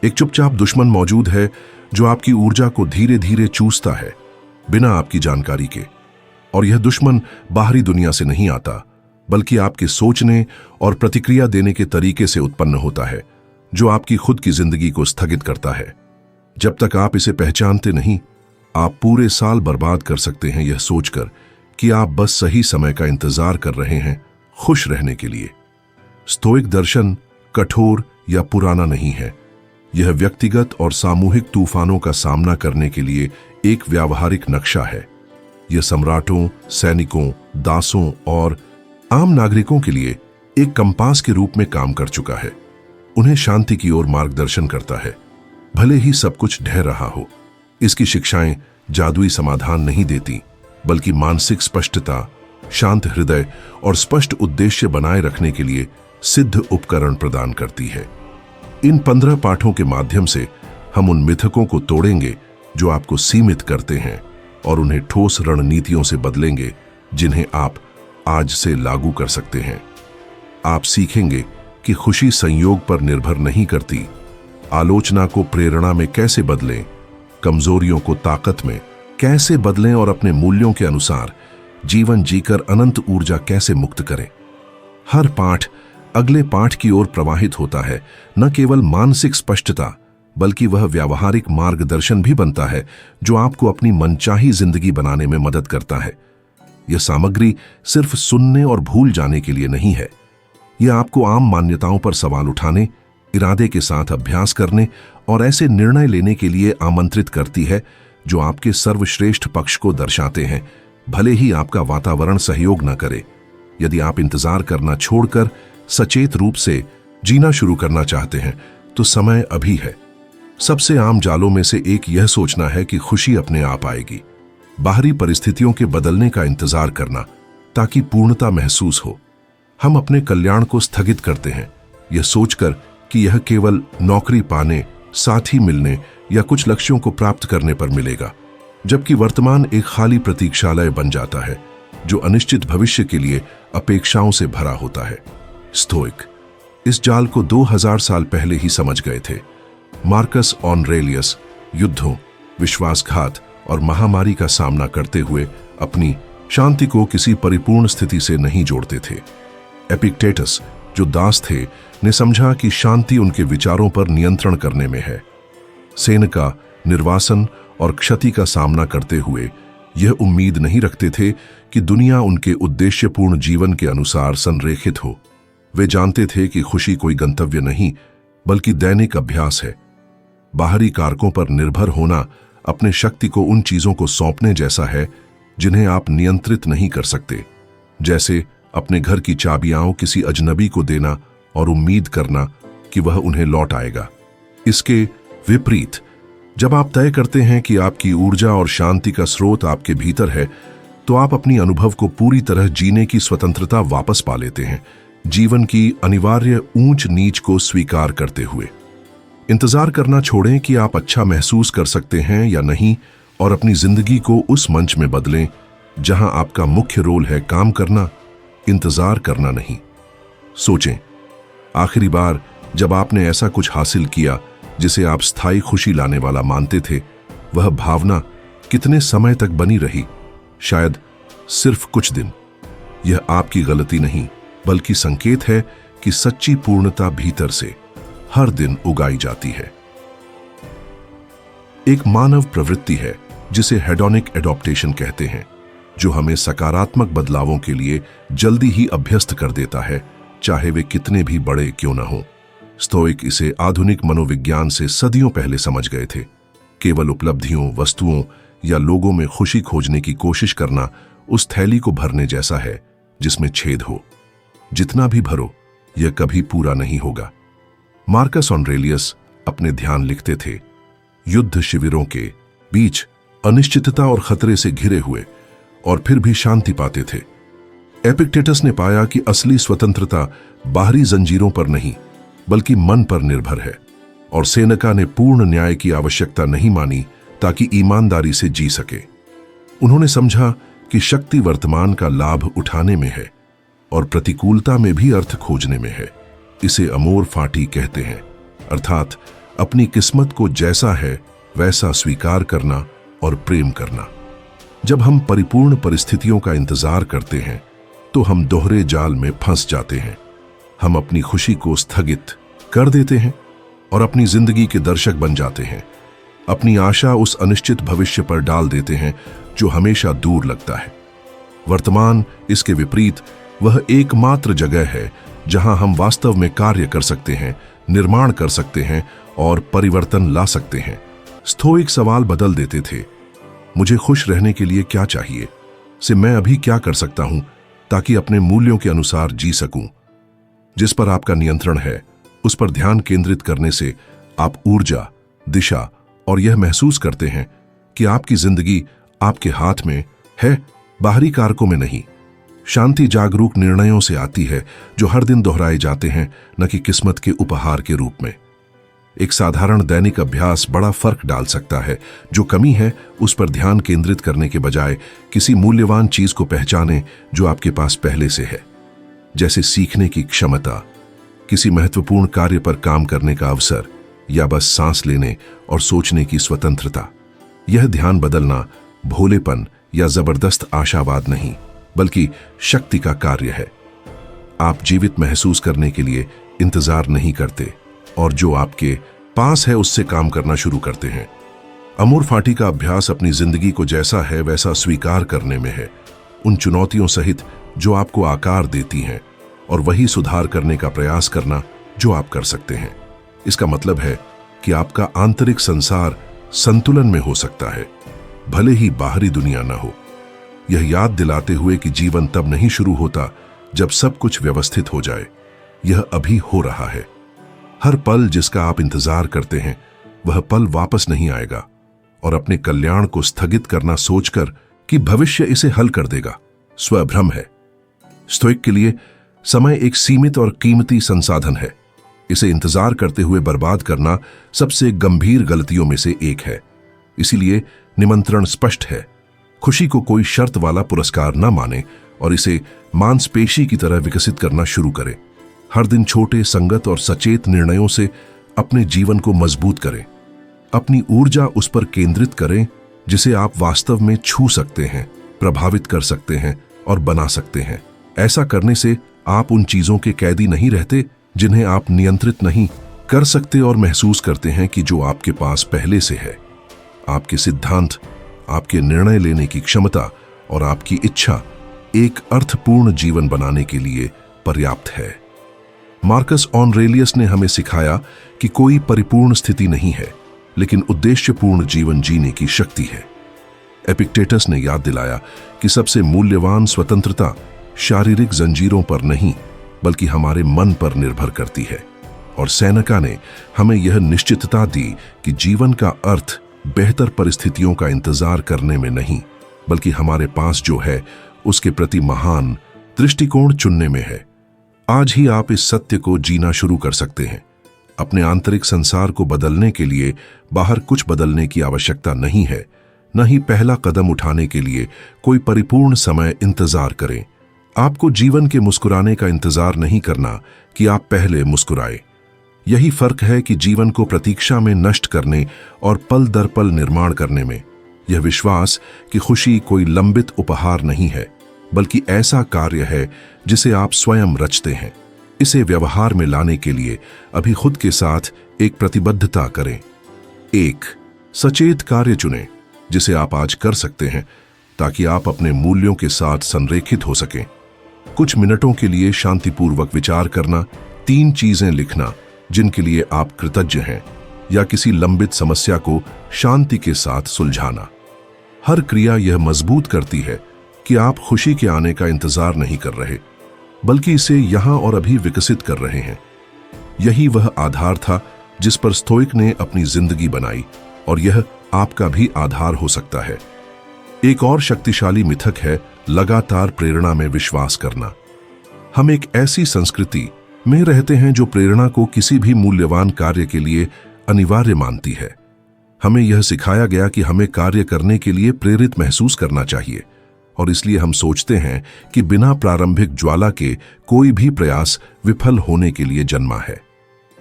एक चुपचाप दुश्मन मौजूद है जो आपकी ऊर्जा को धीरे धीरे चूसता है, बिना आपकी जानकारी के। और यह दुश्मन बाहरी दुनिया से नहीं आता, बल्कि आपके सोचने और प्रतिक्रिया देने के तरीके से उत्पन्न होता है, जो आपकी खुद की जिंदगी को स्थगित करता है। जब तक आप इसे पहचानते नहीं, आप पूरे साल बर्बाद कर सकते हैं यह सोचकर कि आप बस सही समय का इंतजार कर रहे हैं खुश रहने के लिए। स्तोइक दर्शन कठोर या पुराना नहीं है। यह व्यक्तिगत और सामूहिक तूफानों का सामना करने के लिए एक व्यावहारिक नक्शा है। यह सम्राटों, सैनिकों, दासों और आम नागरिकों के लिए एक कंपास के रूप में काम कर चुका है। उन्हें शांति की ओर मार्गदर्शन करता है, भले ही सब कुछ ढह रहा हो। इसकी शिक्षाएं जादुई समाधान नहीं देती, बल्कि मानसिक स्पष्टता, शांत हृदय और स्पष्ट उद्देश्य बनाए रखने के लिए सिद्ध उपकरण प्रदान करती है। इन 15 पाठों के माध्यम से हम उन मिथकों को तोड़ेंगे जो आपको सीमित करते हैं और उन्हें ठोस रणनीतियों से बदलेंगे जिन्हें आप आज से लागू कर सकते हैं। आप सीखेंगे कि खुशी संयोग पर निर्भर नहीं करती, आलोचना को प्रेरणा में कैसे बदलें, कमजोरियों को ताकत में कैसे बदलें और अपने मूल्यों के अनुसार जीवन जीकर अनंत ऊर्जा कैसे मुक्त करें। हर पाठ अगले पाठ की ओर प्रवाहित होता है, न केवल मानसिक स्पष्टता बल्कि वह व्यावहारिक मार्गदर्शन भी बनता है जो आपको अपनी मनचाही जिंदगी बनाने में मदद करता है। यह सामग्री सिर्फ सुनने और भूल जाने के लिए नहीं है। यह आपको आम मान्यताओं पर सवाल उठाने, इरादे के साथ अभ्यास करने और ऐसे निर्णय लेने के लिए आमंत्रित करती है जो आपके सर्वश्रेष्ठ पक्ष को दर्शाते हैं, भले ही आपका वातावरण सहयोग न करे। यदि आप इंतजार करना छोड़कर सचेत रूप से जीना शुरू करना चाहते हैं तो समय अभी है। सबसे आम जालों में से एक यह सोचना है कि खुशी अपने आप आएगी। बाहरी परिस्थितियों के बदलने का इंतजार करना ताकि पूर्णता महसूस हो। हम अपने कल्याण को स्थगित करते हैं, यह सोचकर कि यह केवल नौकरी पाने, साथी मिलने या कुछ लक्ष्यों को प्राप्त करने पर मिलेगा, जबकि वर्तमान एक खाली प्रतीक्षालय बन जाता है जो अनिश्चित भविष्य के लिए अपेक्षाओं से भरा होता है। स्टोइक इस जाल को 2000 साल पहले ही समझ गए थे। मार्कस ऑरेलियस युद्धों, विश्वासघात और महामारी का सामना करते हुए अपनी शांति को किसी परिपूर्ण स्थिति से नहीं जोड़ते थे। एपिक्टेटस, जो दास थे, ने समझा कि शांति उनके विचारों पर नियंत्रण करने में है। सेनेका निर्वासन और क्षति का सामना करते हुए यह उम्मीद नहीं रखते थे कि दुनिया उनके उद्देश्यपूर्ण जीवन के अनुसार संरेखित हो। वे जानते थे कि खुशी कोई गंतव्य नहीं, बल्कि दैनिक अभ्यास है। बाहरी कारकों पर निर्भर होना अपने शक्ति को उन चीजों को सौंपने जैसा है जिन्हें आप नियंत्रित नहीं कर सकते, जैसे अपने घर की चाबियां किसी अजनबी को देना और उम्मीद करना कि वह उन्हें लौट आएगा। इसके विपरीत, जब आप तय करते हैं कि आपकी ऊर्जा और शांति का स्रोत आपके भीतर है, तो आप अपनी अनुभव को पूरी तरह जीने की स्वतंत्रता वापस पा लेते हैं, जीवन की अनिवार्य ऊंच नीच को स्वीकार करते हुए। इंतजार करना छोड़ें कि आप अच्छा महसूस कर सकते हैं या नहीं, और अपनी जिंदगी को उस मंच में बदलें जहां आपका मुख्य रोल है काम करना, इंतजार करना नहीं। सोचें, आखिरी बार जब आपने ऐसा कुछ हासिल किया जिसे आप स्थायी खुशी लाने वाला मानते थे, वह भावना कितने समय तक बनी रही? शायद सिर्फ कुछ दिन। यह आपकी गलती नहीं, बल्कि संकेत है कि सच्ची पूर्णता भीतर से हर दिन उगाई जाती है। एक मानव प्रवृत्ति है जिसे हेडोनिक एडॉप्टेशन कहते हैं, जो हमें सकारात्मक बदलावों के लिए जल्दी ही अभ्यस्त कर देता है, चाहे वे कितने भी बड़े क्यों न हों। स्टोइक इसे आधुनिक मनोविज्ञान से सदियों पहले समझ गए थे। केवल उपलब्धियों, वस्तुओं या लोगों में खुशी खोजने की कोशिश करना उस थैली को भरने जैसा है जिसमें छेद हो। जितना भी भरो, यह कभी पूरा नहीं होगा। मार्कस ऑरेलियस अपने ध्यान लिखते थे, युद्ध शिविरों के बीच अनिश्चितता और खतरे से घिरे हुए, और फिर भी शांति पाते थे। एपिक्टेटस ने पाया कि असली स्वतंत्रता बाहरी जंजीरों पर नहीं, बल्कि मन पर निर्भर है, और सेनेका ने पूर्ण न्याय की आवश्यकता नहीं मानी ताकि ईमानदारी से जी सके। उन्होंने समझा कि शक्ति वर्तमान का लाभ उठाने में है और प्रतिकूलता में भी अर्थ खोजने में है। इसे अमोर फाटी कहते हैं, अर्थात अपनी किस्मत को जैसा है वैसा स्वीकार करना और प्रेम करना। जब हम परिपूर्ण परिस्थितियों का इंतजार करते हैं तो हम दोहरे जाल में फंस जाते हैं। हम अपनी खुशी को स्थगित कर देते हैं और अपनी जिंदगी के दर्शक बन जाते हैं। अपनी आशा उस अनिश्चित भविष्य पर डाल देते हैं जो हमेशा दूर लगता है। वर्तमान, इसके विपरीत, वह एकमात्र जगह है जहां हम वास्तव में कार्य कर सकते हैं, निर्माण कर सकते हैं और परिवर्तन ला सकते हैं। स्टोइक सवाल बदल देते थे, मुझे खुश रहने के लिए क्या चाहिए, से मैं अभी क्या कर सकता हूं ताकि अपने मूल्यों के अनुसार जी सकूं। जिस पर आपका नियंत्रण है उस पर ध्यान केंद्रित करने से आप ऊर्जा, दिशा और यह महसूस करते हैं कि आपकी जिंदगी आपके हाथ में है, बाहरी कारकों में नहीं। शांति जागरूक निर्णयों से आती है जो हर दिन दोहराए जाते हैं, न कि किस्मत के उपहार के रूप में। एक साधारण दैनिक अभ्यास बड़ा फर्क डाल सकता है। जो कमी है उस पर ध्यान केंद्रित करने के बजाय किसी मूल्यवान चीज को पहचानें जो आपके पास पहले से है, जैसे सीखने की क्षमता, किसी महत्वपूर्ण कार्य पर काम करने का अवसर या बस सांस लेने और सोचने की स्वतंत्रता। यह ध्यान बदलना भोलेपन या जबरदस्त आशावाद नहीं, बल्कि शक्ति का कार्य है। आप जीवित महसूस करने के लिए इंतजार नहीं करते और जो आपके पास है उससे काम करना शुरू करते हैं। अमूर फाटी का अभ्यास अपनी जिंदगी को जैसा है वैसा स्वीकार करने में है, उन चुनौतियों सहित जो आपको आकार देती हैं, और वही सुधार करने का प्रयास करना जो आप कर सकते हैं। इसका मतलब है कि आपका आंतरिक संसार संतुलन में हो सकता है, भले ही बाहरी दुनिया न हो। यह याद दिलाते हुए कि जीवन तब नहीं शुरू होता जब सब कुछ व्यवस्थित हो जाए, यह अभी हो रहा है। हर पल जिसका आप इंतजार करते हैं वह पल वापस नहीं आएगा, और अपने कल्याण को स्थगित करना सोचकर कि भविष्य इसे हल कर देगा, स्वभ्रम है। स्टोइक के लिए समय एक सीमित और कीमती संसाधन है। इसे इंतजार करते हुए बर्बाद करना सबसे गंभीर गलतियों में से एक है। इसीलिए निमंत्रण स्पष्ट है, खुशी को कोई शर्त वाला पुरस्कार न माने और इसे मांसपेशी की तरह विकसित करना शुरू करें। हर दिन छोटे, संगत और सचेत निर्णयों से अपने जीवन को मजबूत करें। अपनी ऊर्जा उस पर केंद्रित करें जिसे आप वास्तव में छू सकते हैं, प्रभावित कर सकते हैं और बना सकते हैं। ऐसा करने से आप उन चीजों के कैदी नहीं रहते जिन्हें आप नियंत्रित नहीं कर सकते, और महसूस करते हैं कि जो आपके पास पहले से है। आपके सिद्धांत, आपके निर्णय लेने की क्षमता और आपकी इच्छा एक अर्थपूर्ण जीवन बनाने के लिए पर्याप्त है। मार्कस ऑरेलियस ने हमें सिखाया कि कोई परिपूर्ण स्थिति नहीं है, लेकिन उद्देश्यपूर्ण जीवन जीने की शक्ति है। एपिक्टेटस ने याद दिलाया कि सबसे मूल्यवान स्वतंत्रता शारीरिक जंजीरों पर नहीं बल्कि हमारे मन पर निर्भर करती है। और सेनेका ने हमें यह निश्चितता दी कि जीवन का अर्थ बेहतर परिस्थितियों का इंतजार करने में नहीं बल्कि हमारे पास जो है उसके प्रति महान दृष्टिकोण चुनने में है। आज ही आप इस सत्य को जीना शुरू कर सकते हैं। अपने आंतरिक संसार को बदलने के लिए बाहर कुछ बदलने की आवश्यकता नहीं है, न ही पहला कदम उठाने के लिए कोई परिपूर्ण समय इंतजार करें। आपको जीवन के मुस्कुराने का इंतजार नहीं करना कि आप पहले मुस्कुराए। यही फर्क है कि जीवन को प्रतीक्षा में नष्ट करने और पल दर पल निर्माण करने में। यह विश्वास कि खुशी कोई लंबित उपहार नहीं है बल्कि ऐसा कार्य है जिसे आप स्वयं रचते हैं। इसे व्यवहार में लाने के लिए अभी खुद के साथ एक प्रतिबद्धता करें। एक सचेत कार्य चुनें जिसे आप आज कर सकते हैं ताकि आप अपने मूल्यों के साथ संरेखित हो सकें। कुछ मिनटों के लिए शांतिपूर्वक विचार करना, 3 चीजें लिखना जिनके लिए आप कृतज्ञ हैं, या किसी लंबित समस्या को शांति के साथ सुलझाना। हर क्रिया यह मजबूत करती है कि आप खुशी के आने का इंतजार नहीं कर रहे बल्कि इसे यहां और अभी विकसित कर रहे हैं। यही वह आधार था जिस पर स्टोइक ने अपनी जिंदगी बनाई, और यह आपका भी आधार हो सकता है। एक और शक्तिशाली मिथक है लगातार प्रेरणा में विश्वास करना। हम एक ऐसी संस्कृति में रहते हैं जो प्रेरणा को किसी भी मूल्यवान कार्य के लिए अनिवार्य मानती है। हमें यह सिखाया गया कि हमें कार्य करने के लिए प्रेरित महसूस करना चाहिए, और इसलिए हम सोचते हैं कि बिना प्रारंभिक ज्वाला के कोई भी प्रयास विफल होने के लिए जन्मा है।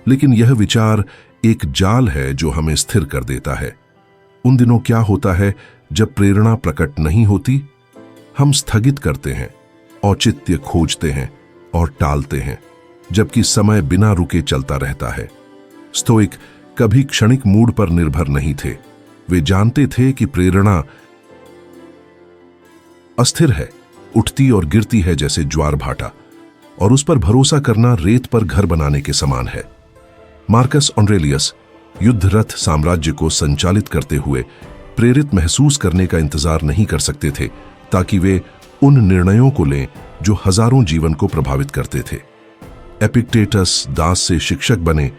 लेकिन यह विचार एक जाल है जो हमें स्थिर कर देता है। उन दिनों क्या होता है जब प्रेरणा प्रकट नहीं होती? हम स्थगित करते हैं, औचित्य खोजते हैं और टालते हैं, जबकि समय बिना रुके चलता रहता है। स्टोइक कभी क्षणिक मूड पर निर्भर नहीं थे। वे जानते थे कि प्रेरणा अस्थिर है, उठती और गिरती है जैसे ज्वार भाटा, और उस पर भरोसा करना रेत पर घर बनाने के समान है। मार्कस ऑरेलियस युद्धरत साम्राज्य को संचालित करते हुए प्रेरित महसूस करने का इंतजार नहीं कर सकते थे, ताकि वे उन निर्णयों को लें जो हजारों जीवन को प्रभावित करते थे। एपिक्टेटस दास से शिक्षक बने,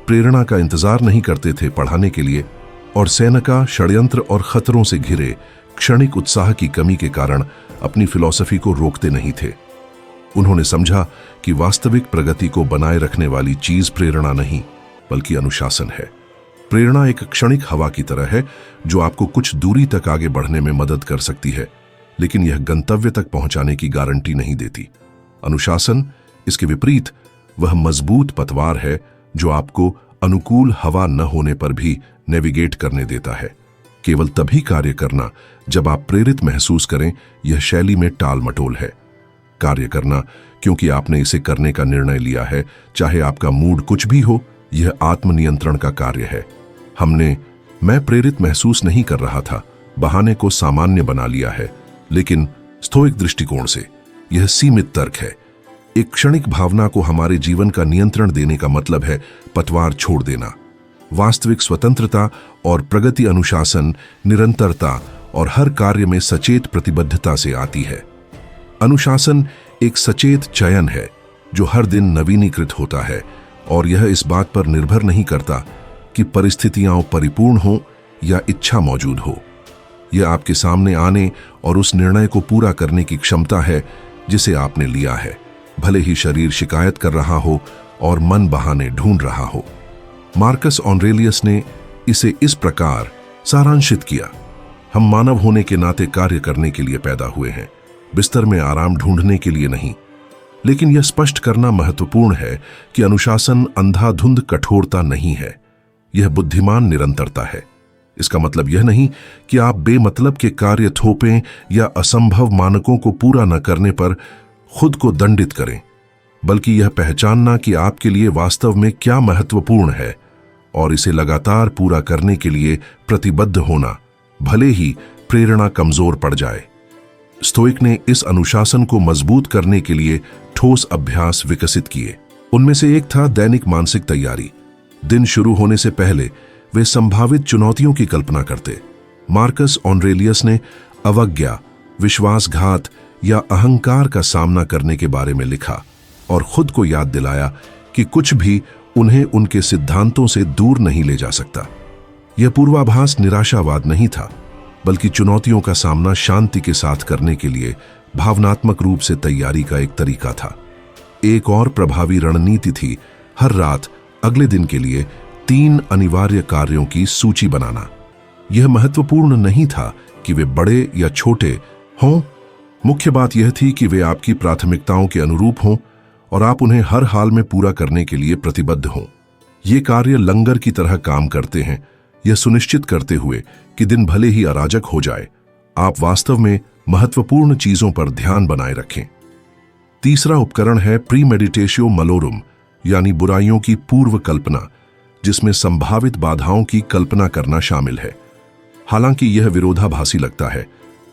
प्रेरणा का इंतजार नहीं करते थे पढ़ाने के लिए, और सेनेका षड्यंत्र और खतरों से घिरे क्षणिक उत्साह की कमी के कारण अपनी फिलॉसफी को रोकते नहीं थे। उन्होंने समझा कि वास्तविक प्रगति को बनाए रखने वाली चीज प्रेरणा नहीं, बल्कि अनुशासन है। प्रेरणा एक क्षणिक हवा की तरह है जो आपको कुछ दूरी तक आगे बढ़ने में मदद कर सकती है, लेकिन यह गंतव्य तक पहुंचाने की गारंटी नहीं देती। अनुशासन, इसके विपरीत, वह मजबूत पतवार है जो आपको अनुकूल हवा न होने पर भी नेविगेट करने देता है। केवल तभी कार्य करना जब आप प्रेरित महसूस करें, यह शैली में टाल मटोल है। कार्य करना क्योंकि आपने इसे करने का निर्णय लिया है, चाहे आपका मूड कुछ भी हो, यह आत्मनियंत्रण का कार्य है। मैं प्रेरित महसूस नहीं कर रहा था, बहाने को सामान्य बना लिया है, लेकिन स्टोइक दृष्टिकोण से यह सीमित तर्क है। एक क्षणिक भावना को हमारे जीवन का नियंत्रण देने का मतलब है पतवार छोड़ देना। वास्तविक स्वतंत्रता और प्रगति अनुशासन, निरंतरता और हर कार्य में सचेत प्रतिबद्धता से आती है। अनुशासन एक सचेत चयन है जो हर दिन नवीनीकृत होता है, और यह इस बात पर निर्भर नहीं करता कि परिस्थितियां परिपूर्ण हो या इच्छा मौजूद हो। यह आपके सामने आने और उस निर्णय को पूरा करने की क्षमता है जिसे आपने लिया है, भले ही शरीर शिकायत कर रहा हो और मन बहाने ढूंढ रहा हो। मार्कस ऑरेलियस ने इसे इस प्रकार सारांशित किया: हम मानव होने के नाते कार्य करने के लिए पैदा हुए हैं, बिस्तर में आराम ढूंढने के लिए नहीं। लेकिन यह स्पष्ट करना महत्वपूर्ण है कि अनुशासन अंधाधुंध कठोरता नहीं है, यह बुद्धिमान निरंतरता है। इसका मतलब यह नहीं कि आप बेमतलब के कार्य थोपें या असंभव मानकों को पूरा न करने पर खुद को दंडित करें, बल्कि यह पहचानना कि आपके लिए वास्तव में क्या महत्वपूर्ण है और इसे लगातार पूरा करने के लिए प्रतिबद्ध होना, भले ही प्रेरणा कमजोर पड़ जाए। स्टोइक ने इस अनुशासन को मजबूत करने के लिए ठोस अभ्यास विकसित किए। उनमें से एक था दैनिक मानसिक तैयारी। दिन शुरू होने से पहले वे संभावित चुनौतियों की कल्पना करते। मार्कस ऑरेलियस ने अवज्ञा, विश्वासघात या अहंकार का सामना करने के बारे में लिखा और खुद को याद दिलाया कि कुछ भी उन्हें उनके सिद्धांतों से दूर नहीं ले जा सकता। यह पूर्वाभास निराशावाद नहीं था, बल्कि चुनौतियों का सामना शांति के साथ करने के लिए भावनात्मक रूप से तैयारी का एक तरीका था। एक और प्रभावी रणनीति थी हर रात अगले दिन के लिए 3 अनिवार्य कार्यों की सूची बनाना। यह महत्वपूर्ण नहीं था कि वे बड़े या छोटे हों, मुख्य बात यह थी कि वे आपकी प्राथमिकताओं के अनुरूप हों और आप उन्हें हर हाल में पूरा करने के लिए प्रतिबद्ध हों। ये कार्य लंगर की तरह काम करते हैं, यह सुनिश्चित करते हुए कि दिन भले ही अराजक हो जाए, आप वास्तव में महत्वपूर्ण चीजों पर ध्यान बनाए रखें। तीसरा उपकरण है प्रीमेडिटेशियो मलोरुम, यानी बुराइयों की पूर्व कल्पना, जिसमें संभावित बाधाओं की कल्पना करना शामिल है। हालांकि यह विरोधाभासी लगता है,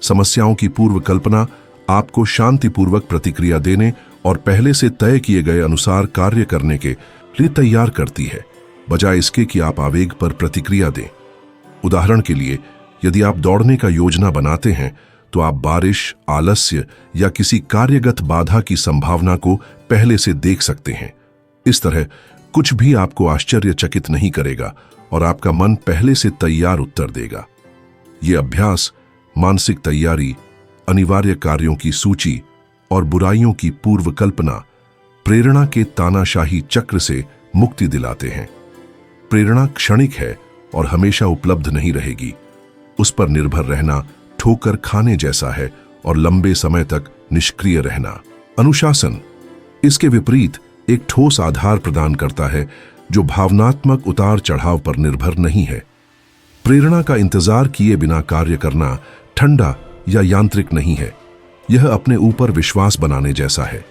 समस्याओं की पूर्व कल्पना आपको शांतिपूर्वक प्रतिक्रिया देने और पहले से तय किए गए अनुसार कार्य करने के लिए तैयार करती है, बजाय इसके कि आप आवेग पर प्रतिक्रिया दें। उदाहरण के लिए, यदि आप दौड़ने का योजना बनाते हैं तो आप बारिश, आलस्य या किसी कार्यगत बाधा की संभावना को पहले से देख सकते हैं। इस तरह कुछ भी आपको आश्चर्यचकित नहीं करेगा और आपका मन पहले से तैयार उत्तर देगा। यह अभ्यास मानसिक तैयारी, अनिवार्य कार्यों की सूची और बुराइयों की पूर्व कल्पना प्रेरणा के तानाशाही चक्र से मुक्ति दिलाते हैं। प्रेरणा क्षणिक है और हमेशा उपलब्ध नहीं रहेगी। उस पर निर्भर रहना ठोकर खाने जैसा है और लंबे समय तक निष्क्रिय रहना। अनुशासन, इसके विपरीत, एक ठोस आधार प्रदान करता है जो भावनात्मक उतार चढ़ाव पर निर्भर नहीं है। प्रेरणा का इंतजार किए बिना कार्य करना ठंडा या यांत्रिक नहीं है, यह अपने ऊपर विश्वास बनाने जैसा है।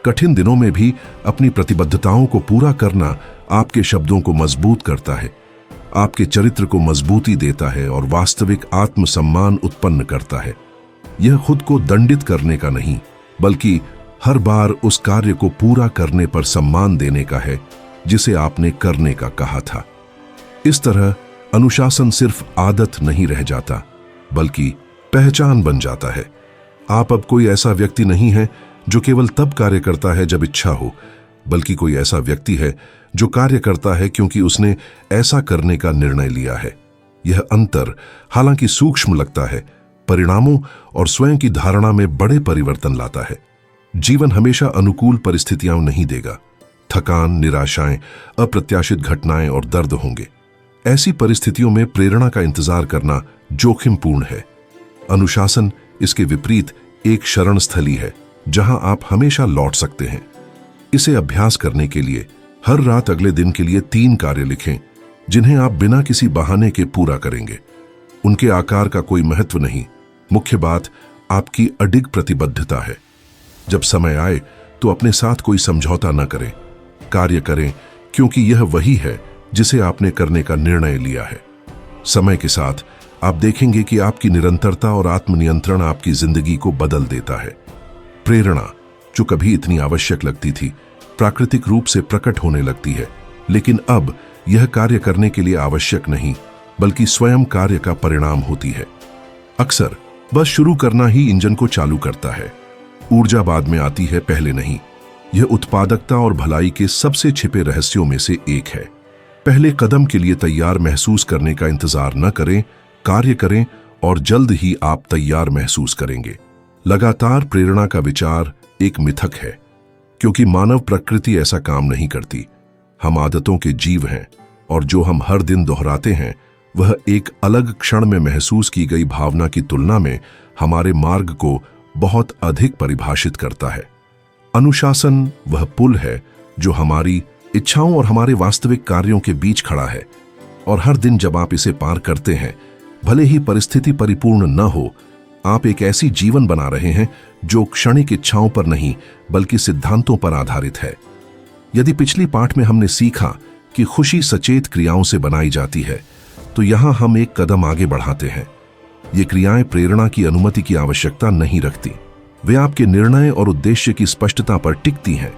कठिन दिनों में भी अपनी प्रतिबद्धताओं को पूरा करना आपके शब्दों को मजबूत करता है, आपके चरित्र को मजबूती देता है और वास्तविक आत्मसम्मान उत्पन्न करता है। यह खुद को दंडित करने का नहीं, बल्कि हर बार उस कार्य को पूरा करने पर सम्मान देने का है जिसे आपने करने का कहा था। इस तरह अनुशासन सिर्फ आदत नहीं रह जाता, बल्कि पहचान बन जाता है। आप अब कोई ऐसा व्यक्ति नहीं है जो केवल तब कार्य करता है जब इच्छा हो, बल्कि कोई ऐसा व्यक्ति है जो कार्य करता है क्योंकि उसने ऐसा करने का निर्णय लिया है। यह अंतर हालांकि सूक्ष्म लगता है, परिणामों और स्वयं की धारणा में बड़े परिवर्तन लाता है। जीवन हमेशा अनुकूल परिस्थितियां नहीं देगा। थकान, निराशाएं, अप्रत्याशित घटनाएं और दर्द होंगे। ऐसी परिस्थितियों में प्रेरणा का इंतजार करना जोखिमपूर्ण है। अनुशासन इसके विपरीत एक शरण स्थली है जहां आप हमेशा लौट सकते हैं। इसे अभ्यास करने के लिए हर रात अगले दिन के लिए 3 कार्य लिखें जिन्हें आप बिना किसी बहाने के पूरा करेंगे। उनके आकार का कोई महत्व नहीं, मुख्य बात आपकी अडिग प्रतिबद्धता है। जब समय आए तो अपने साथ कोई समझौता न करें, कार्य करें क्योंकि यह वही है जिसे आपने करने का निर्णय लिया है। समय के साथ आप देखेंगे कि आपकी निरंतरता और आत्मनियंत्रण आपकी जिंदगी को बदल देता है। प्रेरणा जो कभी इतनी आवश्यक लगती थी, प्राकृतिक रूप से प्रकट होने लगती है, लेकिन अब यह कार्य करने के लिए आवश्यक नहीं, बल्कि स्वयं कार्य का परिणाम होती है। अक्सर बस शुरू करना ही इंजन को चालू करता है। ऊर्जा बाद में आती है, पहले नहीं। यह उत्पादकता और भलाई के सबसे छिपे रहस्यों में से एक है। पहले कदम के लिए तैयार महसूस करने का इंतजार न करें, कार्य करें और जल्द ही आप तैयार महसूस करेंगे। लगातार प्रेरणा का विचार एक मिथक है, क्योंकि मानव प्रकृति ऐसा काम नहीं करती। हम आदतों के जीव हैं और जो हम हर दिन दोहराते हैं वह एक अलग क्षण में महसूस की गई भावना की तुलना में हमारे मार्ग को बहुत अधिक परिभाषित करता है। अनुशासन वह पुल है जो हमारी इच्छाओं और हमारे वास्तविक कार्यों के बीच खड़ा है, और हर दिन जब आप इसे पार करते हैं, भले ही परिस्थिति परिपूर्ण न हो, आप एक ऐसी जीवन बना रहे हैं जो क्षणिक इच्छाओं पर नहीं बल्कि सिद्धांतों पर आधारित है। यदि पिछली पाठ में हमने सीखा कि खुशी सचेत क्रियाओं से बनाई जाती है, तो यहां हम एक कदम आगे बढ़ाते हैं। ये क्रियाएं प्रेरणा की अनुमति की आवश्यकता नहीं रखती, वे आपके निर्णय और उद्देश्य की स्पष्टता पर टिकती हैं।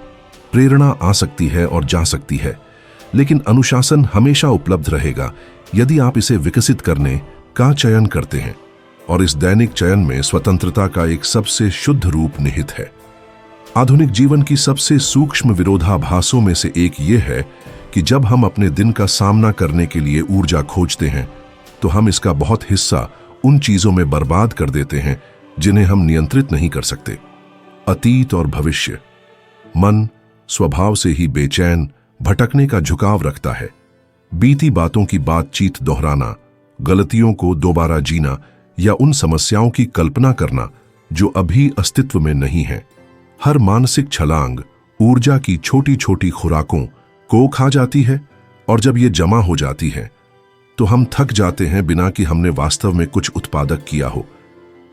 प्रेरणा आ सकती है और जा सकती है, लेकिन अनुशासन हमेशा उपलब्ध रहेगा यदि आप इसे विकसित करने का चयन करते हैं। और इस दैनिक चयन में स्वतंत्रता का एक सबसे शुद्ध रूप निहित है। आधुनिक जीवन की सबसे सूक्ष्म विरोधाभासों में से एक ये है कि जब हम अपने दिन का सामना करने के लिए ऊर्जा खोजते हैं, तो हम इसका बहुत हिस्सा उन चीजों में बर्बाद कर देते हैं जिन्हें हम नियंत्रित नहीं कर सकते। अतीत और भविष्य। मन स्वभाव से ही बेचैन, भटकने का झुकाव रखता है। बीती बातों की बातचीत दोहराना, गलतियों को दोबारा जीना या उन समस्याओं की कल्पना करना जो अभी अस्तित्व में नहीं है। हर मानसिक छलांग ऊर्जा की छोटी छोटी खुराकों को खा जाती है, और जब ये जमा हो जाती है तो हम थक जाते हैं बिना कि हमने वास्तव में कुछ उत्पादक किया हो,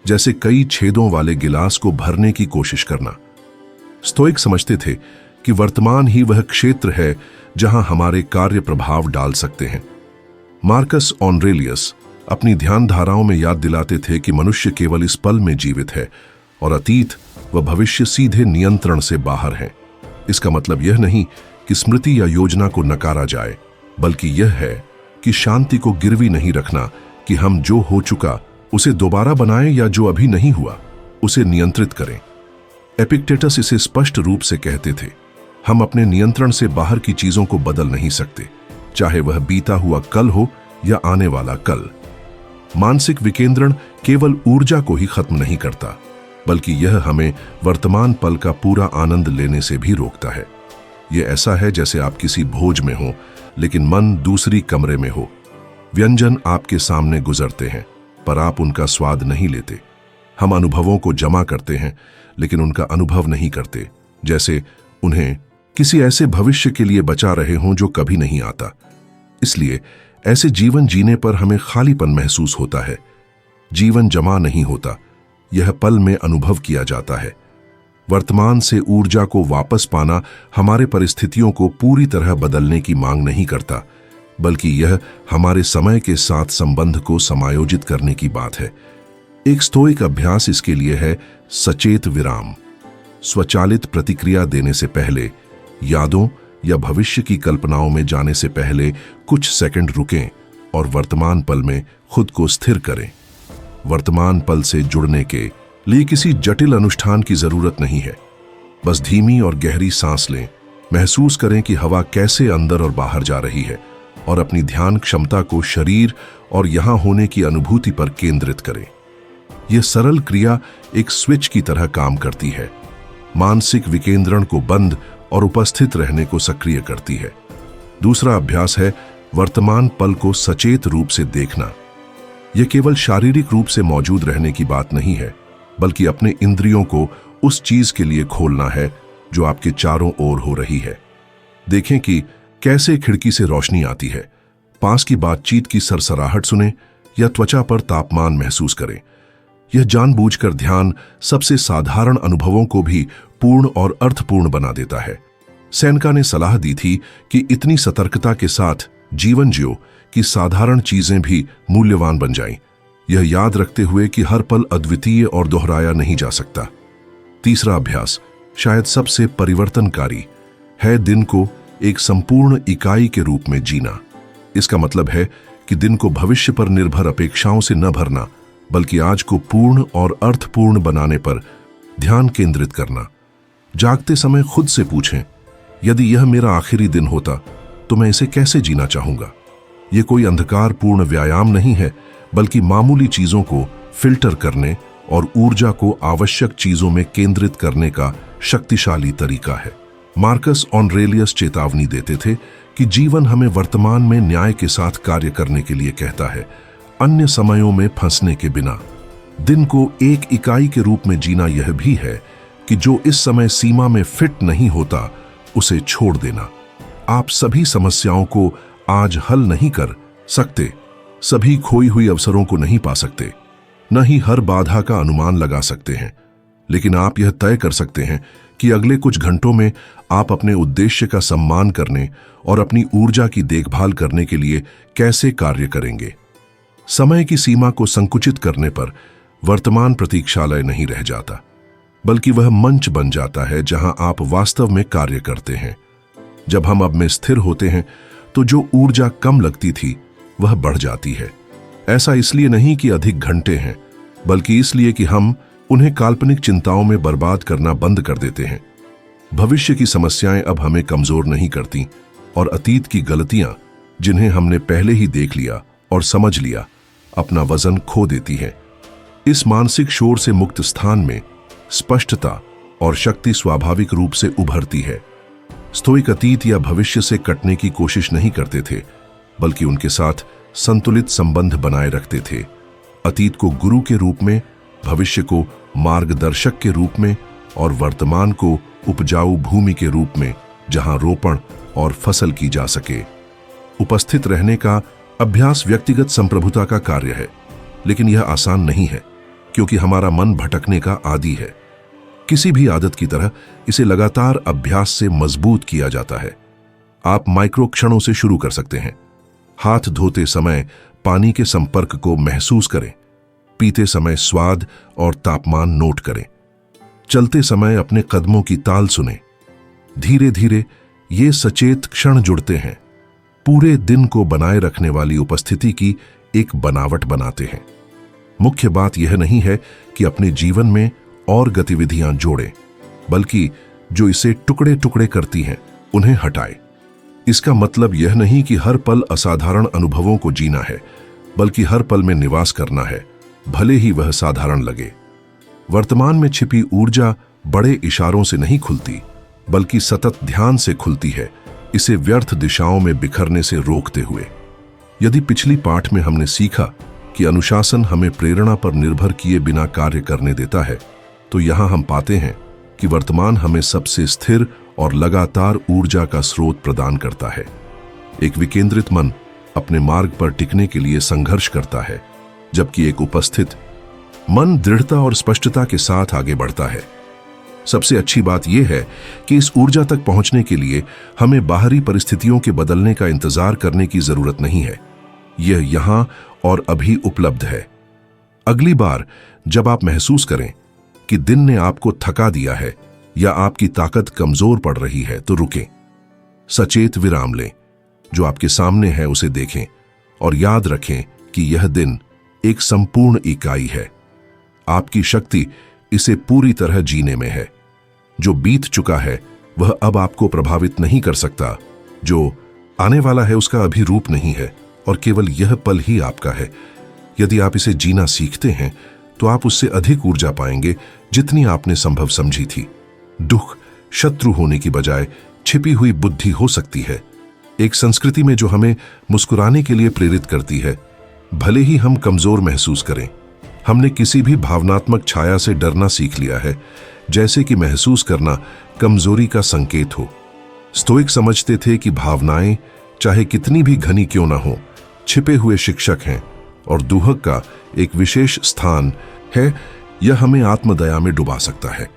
जैसे कई छेदों वाले गिलास को भरने की कोशिश करना। स्टोइक समझते थे कि वर्तमान ही वह क्षेत्र है जहां हमारे कार्य प्रभाव डाल सकते हैं। मार्कस ऑरेलियस अपनी ध्यान धाराओं में याद दिलाते थे कि मनुष्य केवल इस पल में जीवित है और अतीत व भविष्य सीधे नियंत्रण से बाहर हैं। इसका मतलब यह नहीं कि स्मृति या योजना को नकारा जाए, बल्कि यह है कि शांति को गिरवी नहीं रखना कि हम जो हो चुका उसे दोबारा बनाएं या जो अभी नहीं हुआ उसे नियंत्रित करें। एपिक्टेटस इसे स्पष्ट रूप से कहते थे, हम अपने नियंत्रण से बाहर की चीजों को बदल नहीं सकते, चाहे वह बीता हुआ कल हो या आने वाला कल। मानसिक विकेंद्रण केवल ऊर्जा को ही खत्म नहीं करता, बल्कि यह हमें वर्तमान पल का पूरा आनंद लेने से भी रोकता है। यह ऐसा है जैसे आप किसी भोज में हो लेकिन मन दूसरी कमरे में हो। व्यंजन आपके सामने गुजरते हैं पर आप उनका स्वाद नहीं लेते। हम अनुभवों को जमा करते हैं लेकिन उनका अनुभव नहीं करते, जैसे उन्हें किसी ऐसे भविष्य के लिए बचा रहे हों जो कभी नहीं आता। इसलिए ऐसे जीवन जीने पर हमें खालीपन महसूस होता है। जीवन जमा नहीं होता, यह पल में अनुभव किया जाता है। वर्तमान से ऊर्जा को वापस पाना हमारे परिस्थितियों को पूरी तरह बदलने की मांग नहीं करता, बल्कि यह हमारे समय के साथ संबंध को समायोजित करने की बात है। एक स्तोइक अभ्यास इसके लिए है सचेत विराम। स्वचालित प्रतिक्रिया देने से पहले, यादों या भविष्य की कल्पनाओं में जाने से पहले कुछ सेकंड रुकें और वर्तमान पल में खुद को स्थिर करें। वर्तमान पल से जुड़ने के लिए किसी जटिल अनुष्ठान की जरूरत नहीं है। बस धीमी और गहरी सांस लें, महसूस करें कि हवा कैसे अंदर और बाहर जा रही है, और अपनी ध्यान क्षमता को शरीर और यहां होने की अनुभूति पर केंद्रित करें। यह सरल क्रिया एक स्विच की तरह काम करती है, मानसिक विकेंद्रण को बंद और उपस्थित रहने को सक्रिय करती है। दूसरा अभ्यास है वर्तमान पल को सचेत रूप से देखना। यह केवल शारीरिक रूप से मौजूद रहने की बात नहीं है, बल्कि अपने इंद्रियों को उस चीज के लिए खोलना है जो आपके चारों ओर हो रही है। देखें कि कैसे खिड़की से रोशनी आती है, पास की बातचीत की सरसराहट सुनें या त्वचा पर तापमान महसूस करें। यह जानबूझकर ध्यान सबसे साधारण अनुभवों को भी पूर्ण और अर्थपूर्ण बना देता है। सेनेका ने सलाह दी थी कि इतनी सतर्कता के साथ जीवन जियो कि साधारण चीजें भी मूल्यवान बन जाएं, यह याद रखते हुए कि हर पल अद्वितीय और दोहराया नहीं जा सकता। तीसरा अभ्यास शायद सबसे परिवर्तनकारी है दिन को एक संपूर्ण इकाई के रूप में जीना। इसका मतलब है कि दिन को भविष्य पर निर्भर अपेक्षाओं से न भरना, बल्कि आज को पूर्ण और अर्थपूर्ण बनाने पर ध्यान केंद्रित करना। जागते समय खुद से पूछें, यदि यह मेरा आखिरी दिन होता तो मैं इसे कैसे जीना चाहूंगा। यह कोई अंधकारपूर्ण व्यायाम नहीं है, बल्कि मामूली चीजों को फिल्टर करने और ऊर्जा को आवश्यक चीजों में केंद्रित करने का शक्तिशाली तरीका है। मार्कस ऑरेलियस चेतावनी देते थे कि जीवन हमें वर्तमान में न्याय के साथ कार्य करने के लिए कहता है, अन्य समयों में फंसने के बिना। दिन को एक इकाई के रूप में जीना यह भी है कि जो इस समय सीमा में फिट नहीं होता उसे छोड़ देना। आप सभी समस्याओं को आज हल नहीं कर सकते, सभी खोई हुई अवसरों को नहीं पा सकते, न ही हर बाधा का अनुमान लगा सकते हैं, लेकिन आप यह तय कर सकते हैं कि अगले कुछ घंटों में आप अपने उद्देश्य का सम्मान करने और अपनी ऊर्जा की देखभाल करने के लिए कैसे कार्य करेंगे। समय की सीमा को संकुचित करने पर वर्तमान प्रतीक्षालय नहीं रह जाता, बल्कि वह मंच बन जाता है जहां आप वास्तव में कार्य करते हैं। जब हम अब में स्थिर होते हैं तो जो ऊर्जा कम लगती थी वह बढ़ जाती है। ऐसा इसलिए नहीं कि अधिक घंटे हैं, बल्कि इसलिए कि हम उन्हें काल्पनिक चिंताओं में बर्बाद करना बंद कर देते हैं। भविष्य की समस्याएं अब हमें कमजोर नहीं करती, और अतीत की गलतियां जिन्हें हमने पहले ही देख लिया और समझ लिया, अपना वजन खो देती हैं। इस मानसिक शोर से मुक्त स्थान में स्पष्टता और शक्ति स्वाभाविक रूप से उभरती है। स्तोइक अतीत या भविष्य से कटने की कोशिश नहीं करते थे, बल्कि उनके साथ संतुलित संबंध बनाए रखते थे। अतीत को गुरु के रूप में, भविष्य को मार्गदर्शक के रूप में, और वर्तमान को उपजाऊ भूमि के रूप में जहां रोपण और फसल की जा सके। उपस्थित रहने का अभ्यास व्यक्तिगत संप्रभुता का कार्य है, लेकिन यह आसान नहीं है, क्योंकि हमारा मन भटकने का आदी है। किसी भी आदत की तरह इसे लगातार अभ्यास से मजबूत किया जाता है। आप माइक्रो क्षणों से शुरू कर सकते हैं। हाथ धोते समय पानी के संपर्क को महसूस करें, पीते समय स्वाद और तापमान नोट करें, चलते समय अपने कदमों की ताल सुनें। धीरे धीरे ये सचेत क्षण जुड़ते हैं, पूरे दिन को बनाए रखने वाली उपस्थिति की एक बनावट बनाते हैं। मुख्य बात यह नहीं है कि अपने जीवन में और गतिविधियां जोड़ें, बल्कि जो इसे टुकड़े टुकड़े करती हैं उन्हें हटाएं। इसका मतलब यह नहीं कि हर पल असाधारण अनुभवों को जीना है, बल्कि हर पल में निवास करना है, भले ही वह साधारण लगे। वर्तमान में छिपी ऊर्जा बड़े इशारों से नहीं खुलती, बल्कि सतत ध्यान से खुलती है, इसे व्यर्थ दिशाओं में बिखरने से रोकते हुए। यदि पिछली पाठ में हमने सीखा कि अनुशासन हमें प्रेरणा पर निर्भर किए बिना कार्य करने देता है, तो यहां हम पाते हैं कि वर्तमान हमें सबसे स्थिर और लगातार ऊर्जा का स्रोत प्रदान करता है। एक विकेंद्रित मन अपने मार्ग पर टिकने के लिए संघर्ष करता है, जबकि एक उपस्थित मन दृढ़ता और स्पष्टता के साथ आगे बढ़ता है। सबसे अच्छी बात यह है कि इस ऊर्जा तक पहुंचने के लिए हमें बाहरी परिस्थितियों के बदलने का इंतजार करने की जरूरत नहीं है। यह यहां और अभी उपलब्ध है। अगली बार जब आप महसूस करें कि दिन ने आपको थका दिया है या आपकी ताकत कमजोर पड़ रही है, तो रुकें, सचेत विराम लें, जो आपके सामने है उसे देखें और याद रखें कि यह दिन एक संपूर्ण इकाई है। आपकी शक्ति इसे पूरी तरह जीने में है। जो बीत चुका है वह अब आपको प्रभावित नहीं कर सकता। जो आने वाला है उसका अभी रूप नहीं है और केवल यह पल ही आपका है। यदि आप इसे जीना सीखते हैं तो आप उससे अधिक ऊर्जा पाएंगे जितनी आपने संभव समझी थी। दुख शत्रु होने की बजाय छिपी हुई बुद्धि हो सकती है, एक संस्कृति में जो हमें मुस्कुराने के लिए प्रेरित करती है, भले ही हम कमजोर महसूस करें। हमने किसी भी भावनात्मक छाया से डरना सीख लिया है, जैसे कि महसूस करना कमजोरी का संकेत हो। स्टोइक समझते थे कि भावनाएं चाहे कितनी भी घनी क्यों ना हो, छिपे हुए शिक्षक हैं और दुहक का एक विशेष स्थान है। यह हमें आत्मदया में डुबा सकता है,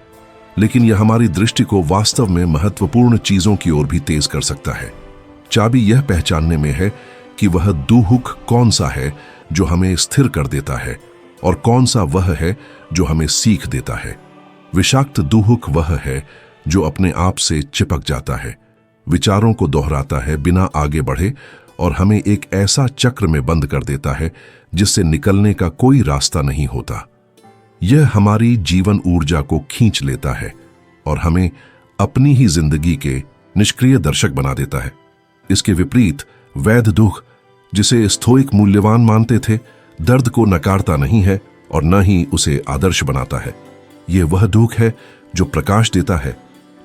लेकिन यह हमारी दृष्टि को वास्तव में महत्वपूर्ण चीजों की ओर भी तेज कर सकता है। चाबी यह पहचानने में है कि वह दुहुक कौन सा है जो हमें स्थिर कर देता है और कौन सा वह है जो हमें सीख देता है। विषाक्त दुहुक वह है जो अपने आप से चिपक जाता है, विचारों को दोहराता है बिना आगे बढ़े और हमें एक ऐसा चक्र में बंद कर देता है जिससे निकलने का कोई रास्ता नहीं होता। यह हमारी जीवन ऊर्जा को खींच लेता है और हमें अपनी ही जिंदगी के निष्क्रिय दर्शक बना देता है। इसके विपरीत वैध दुख, जिसे स्टोइक मूल्यवान मानते थे, दर्द को नकारता नहीं है और न ही उसे आदर्श बनाता है। यह वह दुख है जो प्रकाश देता है,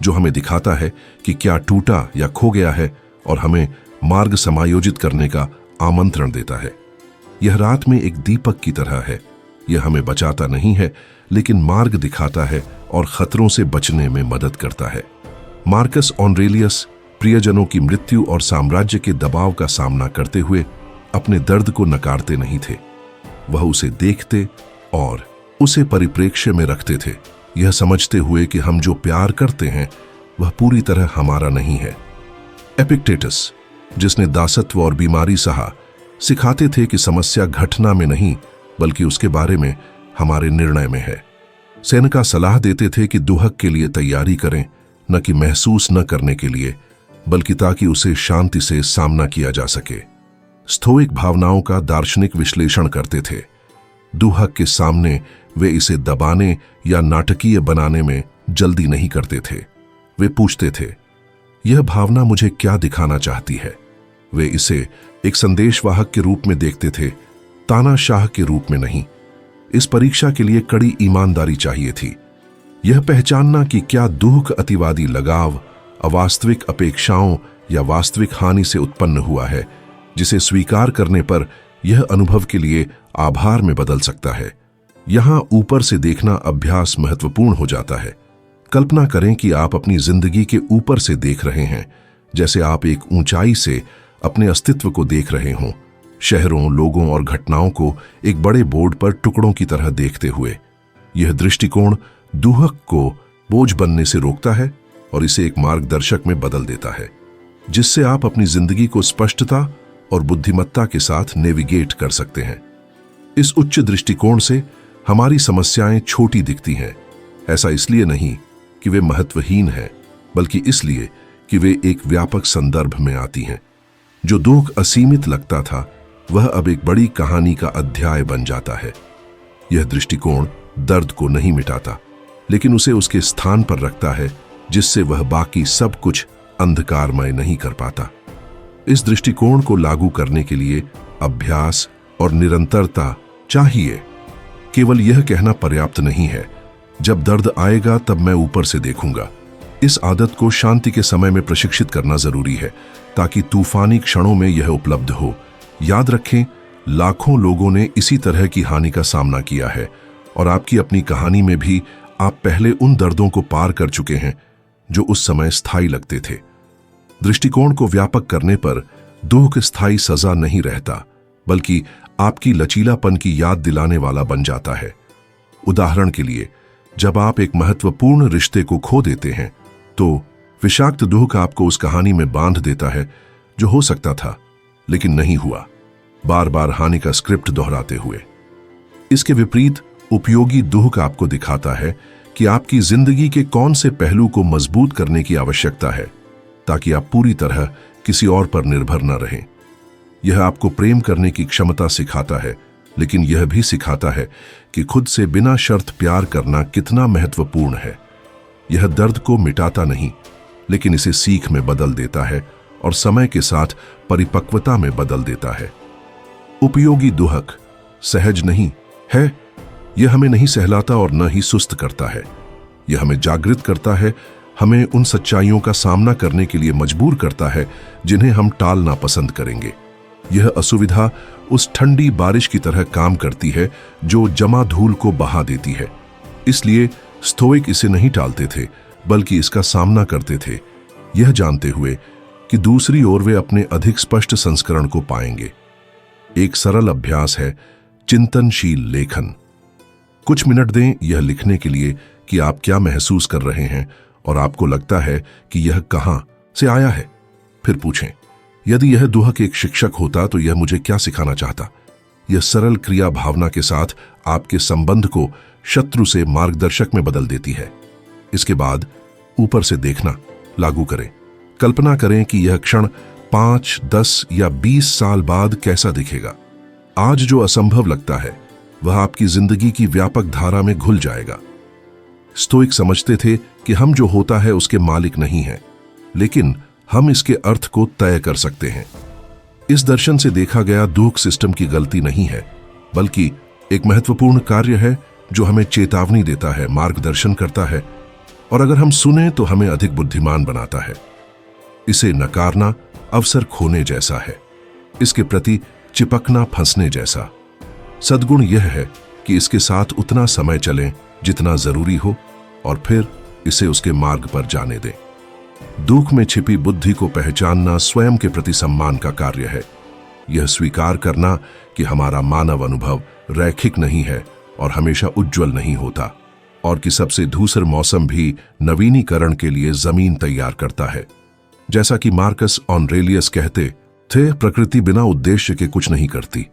जो हमें दिखाता है कि क्या टूटा या खो गया है और हमें मार्ग समायोजित करने का आमंत्रण देता है। यह रात में एक दीपक की तरह है। यह हमें बचाता नहीं है, लेकिन मार्ग दिखाता है और खतरों से बचने में मदद करता है। मार्कस ऑरेलियस प्रियजनों की मृत्यु और साम्राज्य के दबाव का सामना करते हुए अपने दर्द को नकारते नहीं थे। वह उसे देखते और उसे परिप्रेक्ष्य में रखते थे, यह समझते हुए कि हम जो प्यार करते हैं वह पूरी तरह हमारा नहीं है। एपिक्टेटस, जिसने दासत्व और बीमारी सहा, सिखाते थे कि समस्या घटना में नहीं बल्कि उसके बारे में हमारे निर्णय में है। सेनेका सलाह देते थे कि दुहक के लिए तैयारी करें, न कि महसूस न करने के लिए, बल्कि ताकि उसे शांति से सामना किया जा सके। स्टोइक भावनाओं का दार्शनिक विश्लेषण करते थे। दुहक के सामने वे इसे दबाने या नाटकीय बनाने में जल्दी नहीं करते थे। वे पूछते थे, यह भावना मुझे क्या दिखाना चाहती है? वे इसे एक संदेशवाहक के रूप में देखते थे, तानाशाह के रूप में नहीं। इस परीक्षा के लिए कड़ी ईमानदारी चाहिए थी। यह पहचानना कि क्या दुख अतिवादी लगाव, अवास्तविक अपेक्षाओं या वास्तविक हानि से उत्पन्न हुआ है, जिसे स्वीकार करने पर यह अनुभव के लिए आभार में बदल सकता है। यहां ऊपर से देखना अभ्यास महत्वपूर्ण हो जाता है। कल्पना करें कि आप अपनी जिंदगी के ऊपर से देख रहे हैं, जैसे आप एक ऊंचाई से अपने अस्तित्व को देख रहे हों, शहरों, लोगों और घटनाओं को एक बड़े बोर्ड पर टुकड़ों की तरह देखते हुए। यह दृष्टिकोण दुहक को बोझ बनने से रोकता है और इसे एक मार्गदर्शक में बदल देता है, जिससे आप अपनी जिंदगी को स्पष्टता और बुद्धिमत्ता के साथ नेविगेट कर सकते हैं। इस उच्च दृष्टिकोण से हमारी समस्याएं छोटी दिखती हैं। ऐसा इसलिए नहीं कि वे महत्वहीन हैं, बल्कि इसलिए कि वे एक व्यापक संदर्भ में आती हैं। जो दुख असीमित लगता था वह अब एक बड़ी कहानी का अध्याय बन जाता है। यह दृष्टिकोण दर्द को नहीं मिटाता, लेकिन उसे उसके स्थान पर रखता है, जिससे वह बाकी सब कुछ अंधकारमय नहीं कर पाता। इस दृष्टिकोण को लागू करने के लिए अभ्यास और निरंतरता चाहिए। केवल यह कहना पर्याप्त नहीं है, जब दर्द आएगा तब मैं ऊपर से देखूंगा। इस आदत को शांति के समय में प्रशिक्षित करना जरूरी है, ताकि तूफानी क्षणों में यह उपलब्ध हो। याद रखें, लाखों लोगों ने इसी तरह की हानि का सामना किया है और आपकी अपनी कहानी में भी आप पहले उन दर्दों को पार कर चुके हैं जो उस समय स्थायी लगते थे। दृष्टिकोण को व्यापक करने पर दुख स्थायी सजा नहीं रहता, बल्कि आपकी लचीलापन की याद दिलाने वाला बन जाता है। उदाहरण के लिए, जब आप एक महत्वपूर्ण रिश्ते को खो देते हैं तो विषाक्त दुख आपको उस कहानी में बांध देता है जो हो सकता था लेकिन नहीं हुआ, बार बार हानि का स्क्रिप्ट दोहराते हुए। इसके विपरीत उपयोगी दुख आपको दिखाता है कि आपकी जिंदगी के कौन से पहलू को मजबूत करने की आवश्यकता है ताकि आप पूरी तरह किसी और पर निर्भर न रहें। यह आपको प्रेम करने की क्षमता सिखाता है, लेकिन यह भी सिखाता है कि खुद से बिना शर्त प्यार करना कितना महत्वपूर्ण है। यह दर्द को मिटाता नहीं, लेकिन इसे सीख में बदल देता है और समय के साथ परिपक्वता में बदल देता है। उपयोगी दुख सहज नहीं है। यह हमें नहीं सहलाता और न ही सुस्त करता है। यह हमें जागृत करता है, हमें उन सच्चाइयों का सामना करने के लिए मजबूर करता है जिन्हें हम टालना पसंद करेंगे। यह असुविधा उस ठंडी बारिश की तरह काम करती है जो जमा धूल को बहा देती है। इसलिए स्टोइक इसे नहीं टालते थे, बल्कि इसका सामना करते थे, यह जानते हुए कि दूसरी ओर वे अपने अधिक स्पष्ट संस्करण को पाएंगे। एक सरल अभ्यास है चिंतनशील लेखन। कुछ मिनट दें यह लिखने के लिए कि आप क्या महसूस कर रहे हैं और आपको लगता है कि यह कहां से आया है। फिर पूछें, यदि यह दुख एक शिक्षक होता तो यह मुझे क्या सिखाना चाहता। यह सरल क्रिया भावना के साथ आपके संबंध को शत्रु से मार्गदर्शक में बदल देती है। इसके बाद ऊपर से देखना लागू करें। कल्पना करें कि यह क्षण 5, 10 या 20 साल बाद कैसा दिखेगा। आज जो असंभव लगता है वह आपकी जिंदगी की व्यापक धारा में घुल जाएगा। स्टोइक समझते थे कि हम जो होता है उसके मालिक नहीं हैं, लेकिन हम इसके अर्थ को तय कर सकते हैं। इस दर्शन से देखा गया दुख सिस्टम की गलती नहीं है, बल्कि एक महत्वपूर्ण कार्य है जो हमें चेतावनी देता है, मार्गदर्शन करता है और अगर हम सुने तो हमें अधिक बुद्धिमान बनाता है। इसे नकारना अवसर खोने जैसा है, इसके प्रति चिपकना फंसने जैसा। सद्गुण यह है कि इसके साथ उतना समय चलें जितना जरूरी हो और फिर इसे उसके मार्ग पर जाने दें। दुख में छिपी बुद्धि को पहचानना स्वयं के प्रति सम्मान का कार्य है। यह स्वीकार करना कि हमारा मानव अनुभव रैखिक नहीं है और हमेशा उज्जवल नहीं होता, और कि सबसे धूसर मौसम भी नवीनीकरण के लिए जमीन तैयार करता है। जैसा कि मार्कस ऑरेलियस कहते थे, प्रकृति बिना उद्देश्य के कुछ नहीं करती।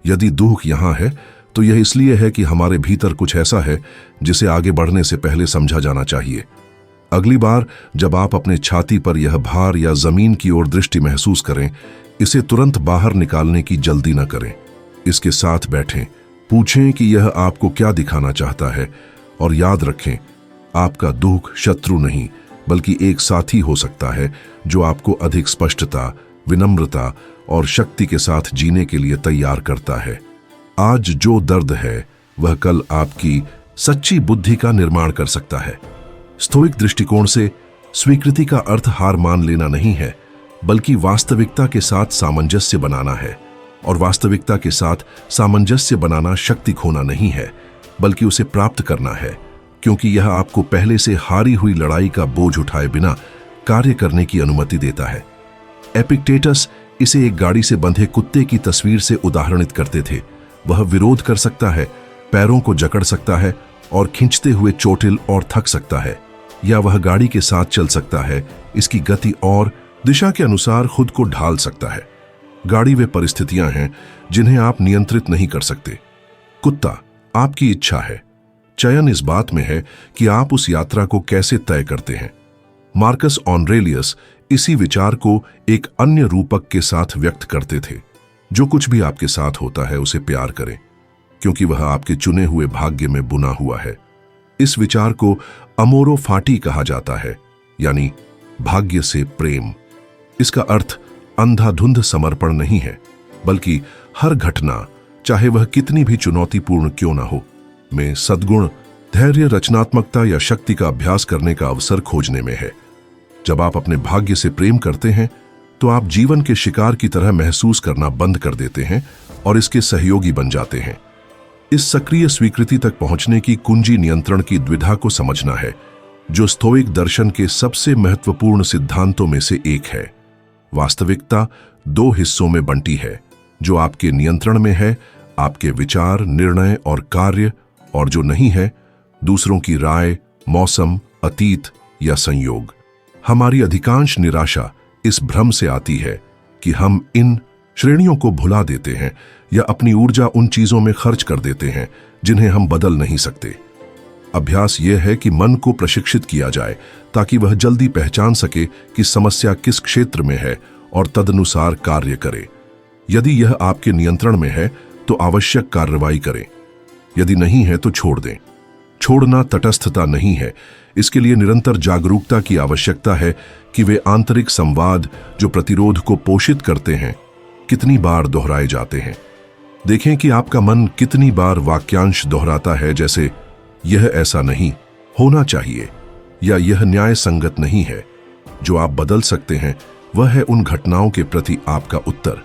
यदि दुख यहां है तो यह इसलिए है कि हमारे भीतर कुछ ऐसा है जिसे आगे बढ़ने से पहले समझा जाना चाहिए। अगली बार जब आप अपने छाती पर यह भार या जमीन की ओर दृष्टि महसूस करें, इसे तुरंत बाहर निकालने की जल्दी न करें। इसके साथ बैठें, पूछें कि यह आपको क्या दिखाना चाहता है और याद रखें, आपका दुख शत्रु नहीं बल्कि एक साथी हो सकता है जो आपको अधिक स्पष्टता, विनम्रता और शक्ति के साथ जीने के लिए तैयार करता है। आज जो दर्द है वह कल आपकी सच्ची बुद्धि का निर्माण कर सकता है। स्टोइक दृष्टिकोण से स्वीकृति का अर्थ हार मान लेना नहीं है, बल्कि वास्तविकता के साथ सामंजस्य बनाना है। और वास्तविकता के साथ सामंजस्य बनाना शक्ति खोना नहीं है, बल्कि उसे प्राप्त करना है, क्योंकि यह आपको पहले से हारी हुई लड़ाई का बोझ उठाए बिना कार्य करने की अनुमति देता है। एपिक्टेटस इसे एक गाड़ी से बंधे कुत्ते की तस्वीर से उदाहरणित करते थे। वह विरोध कर सकता है, पैरों को जकड़ सकता है और खींचते हुए चोटिल और थक सकता है, या वह गाड़ी के साथ चल सकता है, इसकी गति और दिशा के अनुसार खुद को ढाल सकता है। गाड़ी वे परिस्थितियां हैं जिन्हें आप नियंत्रित नहीं कर सकते। कुत्ता आपकी इच्छा है। चयन इस बात में है कि आप उस यात्रा को कैसे तय करते हैं। मार्कस ऑरेलियस इसी विचार को एक अन्य रूपक के साथ व्यक्त करते थे, जो कुछ भी आपके साथ होता है उसे प्यार करें, क्योंकि वह आपके चुने हुए भाग्य में बुना हुआ है। इस विचार को अमोरो फाटी कहा जाता है, यानी भाग्य से प्रेम। इसका अर्थ अंधाधुंध समर्पण नहीं है, बल्कि हर घटना, चाहे वह कितनी भी चुनौतीपूर्ण क्यों ना हो, में सद्गुण, धैर्य, रचनात्मकता या शक्ति का अभ्यास करने का अवसर खोजने में है। जब आप अपने भाग्य से प्रेम करते हैं तो आप जीवन के शिकार की तरह महसूस करना बंद कर देते हैं और इसके सहयोगी बन जाते हैं। इस सक्रिय स्वीकृति तक पहुंचने की कुंजी नियंत्रण की द्विधा को समझना है, जो स्तोइक दर्शन के सबसे महत्वपूर्ण सिद्धांतों में से एक है। वास्तविकता दो हिस्सों में बंटी है, जो आपके नियंत्रण में है, आपके विचार, निर्णय और कार्य, और जो नहीं है, दूसरों की राय, मौसम, अतीत या संयोग। हमारी अधिकांश निराशा इस भ्रम से आती है कि हम इन श्रेणियों को भुला देते हैं या अपनी ऊर्जा उन चीजों में खर्च कर देते हैं जिन्हें हम बदल नहीं सकते। अभ्यास यह है कि मन को प्रशिक्षित किया जाए ताकि वह जल्दी पहचान सके कि समस्या किस क्षेत्र में है और तदनुसार कार्य करे। यदि यह आपके नियंत्रण में है तो आवश्यक कार्रवाई करें, यदि नहीं है तो छोड़ दें। छोड़ना तटस्थता नहीं है, इसके लिए निरंतर जागरूकता की आवश्यकता है कि वे आंतरिक संवाद जो प्रतिरोध को पोषित करते हैं कितनी बार दोहराए जाते हैं। देखें कि आपका मन कितनी बार वाक्यांश दोहराता है, जैसे यह ऐसा नहीं होना चाहिए या यह न्याय संगत नहीं है। जो आप बदल सकते हैं वह है उन घटनाओं के प्रति आपका उत्तर।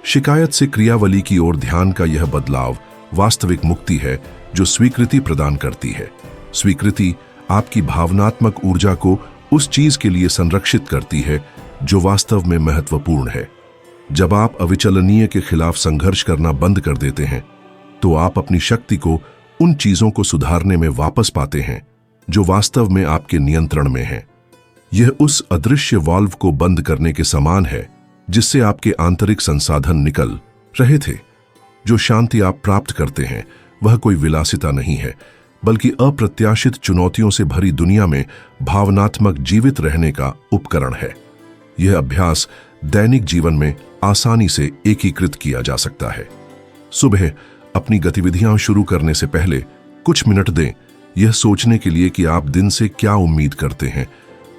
शिकायत से क्रियावली की ओर ध्यान का यह बदलाव वास्तविक मुक्ति है जो स्वीकृति प्रदान करती है। स्वीकृति आपकी भावनात्मक ऊर्जा को उस चीज के लिए संरक्षित करती है जो वास्तव में महत्वपूर्ण है। जब आप अविचलनीय के खिलाफ संघर्ष करना बंद कर देते हैं तो आप अपनी शक्ति को उन चीजों को सुधारने में वापस पाते हैं जो वास्तव में आपके नियंत्रण में हैं। यह उस अदृश्य वाल्व को बंद करने के समान है जिससे आपके आंतरिक संसाधन निकल रहे थे। जो शांति आप प्राप्त करते हैं वह कोई विलासिता नहीं है, बल्कि अप्रत्याशित चुनौतियों से भरी दुनिया में भावनात्मक जीवित रहने का उपकरण है। यह अभ्यास दैनिक जीवन में आसानी से एकीकृत किया जा सकता है। सुबह अपनी गतिविधियां शुरू करने से पहले कुछ मिनट दें यह सोचने के लिए कि आप दिन से क्या उम्मीद करते हैं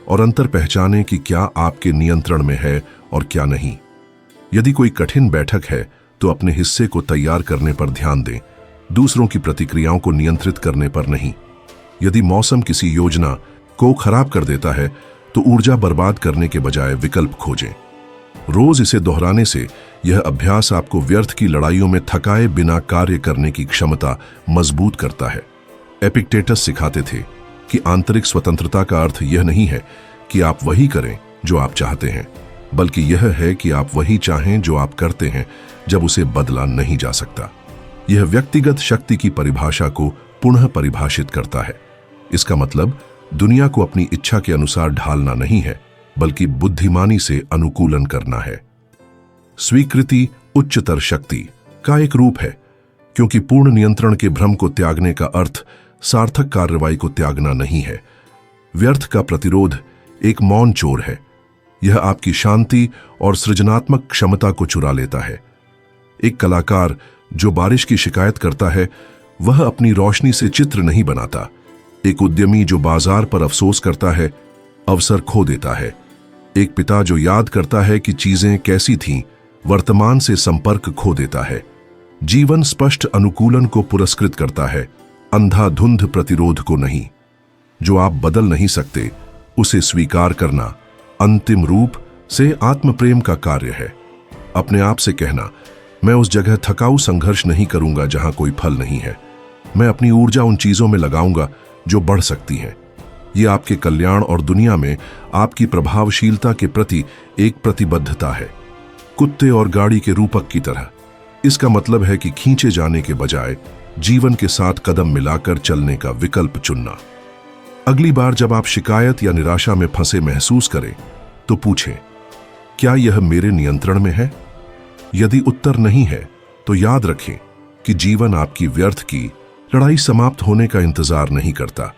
और अंतर पहचानें कि क्या आपके नियंत्रण में है और क्या नहीं। यदि कोई कठिन बैठक है तो अपने हिस्से को तैयार करने पर ध्यान दें, दूसरों की प्रतिक्रियाओं को नियंत्रित करने पर नहीं। यदि मौसम किसी योजना को खराब कर देता है तो ऊर्जा बर्बाद करने के बजाय विकल्प खोजें। रोज इसे दोहराने से यह अभ्यास आपको व्यर्थ की लड़ाइयों में थकाए बिना कार्य करने की क्षमता मजबूत करता है। एपिक्टेटस सिखाते थे कि आंतरिक स्वतंत्रता का अर्थ यह नहीं है कि आप वही करें जो आप चाहते हैं, बल्कि यह है कि आप वही चाहें जो आप करते हैं जब उसे बदला नहीं जा सकता। यह व्यक्तिगत शक्ति की परिभाषा को पुनः परिभाषित करता है। इसका मतलब दुनिया को अपनी इच्छा के अनुसार ढालना नहीं है, बल्कि बुद्धिमानी से अनुकूलन करना है। स्वीकृति उच्चतर शक्ति का एक रूप है, क्योंकि पूर्ण नियंत्रण के भ्रम को त्यागने का अर्थ सार्थक कार्रवाई को त्यागना नहीं है। व्यर्थ का प्रतिरोध एक मौन चोर है। यह आपकी शांति और सृजनात्मक क्षमता को चुरा लेता है। एक कलाकार जो बारिश की शिकायत करता है वह अपनी रोशनी से चित्र नहीं बनाता। एक उद्यमी जो बाजार पर अफसोस करता है अवसर खो देता है। एक पिता जो याद करता है कि चीजें कैसी थीं वर्तमान से संपर्क खो देता है। जीवन स्पष्ट अनुकूलन को पुरस्कृत करता है, अंधाधुंध प्रतिरोध को नहीं। जो आप बदल नहीं सकते उसे स्वीकार करना अंतिम रूप से आत्मप्रेम का कार्य है। अपने आप से कहना, मैं उस जगह थकाऊ संघर्ष नहीं करूंगा जहां कोई फल नहीं है। मैं अपनी ऊर्जा उन चीजों में लगाऊंगा जो बढ़ सकती हैं। यह आपके कल्याण और दुनिया में आपकी प्रभावशीलता के प्रति एक प्रतिबद्धता है, कुत्ते और गाड़ी के रूपक की तरह। इसका मतलब है कि खींचे जाने के बजाय जीवन के साथ कदम मिलाकर चलने का विकल्प चुनना। अगली बार जब आप शिकायत या निराशा में फंसे महसूस करें तो पूछें, क्या यह मेरे नियंत्रण में है? यदि उत्तर नहीं है तो याद रखें कि जीवन आपकी व्यर्थ की लड़ाई समाप्त होने का इंतजार नहीं करता।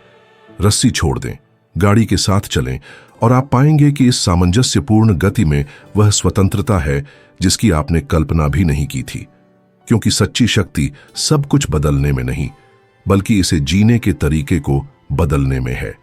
रस्सी छोड़ दें, गाड़ी के साथ चलें और आप पाएंगे कि इस सामंजस्यपूर्ण गति में वह स्वतंत्रता है जिसकी आपने कल्पना भी नहीं की थी। क्योंकि सच्ची शक्ति सब कुछ बदलने में नहीं, बल्कि इसे जीने के तरीके को बदलने में है।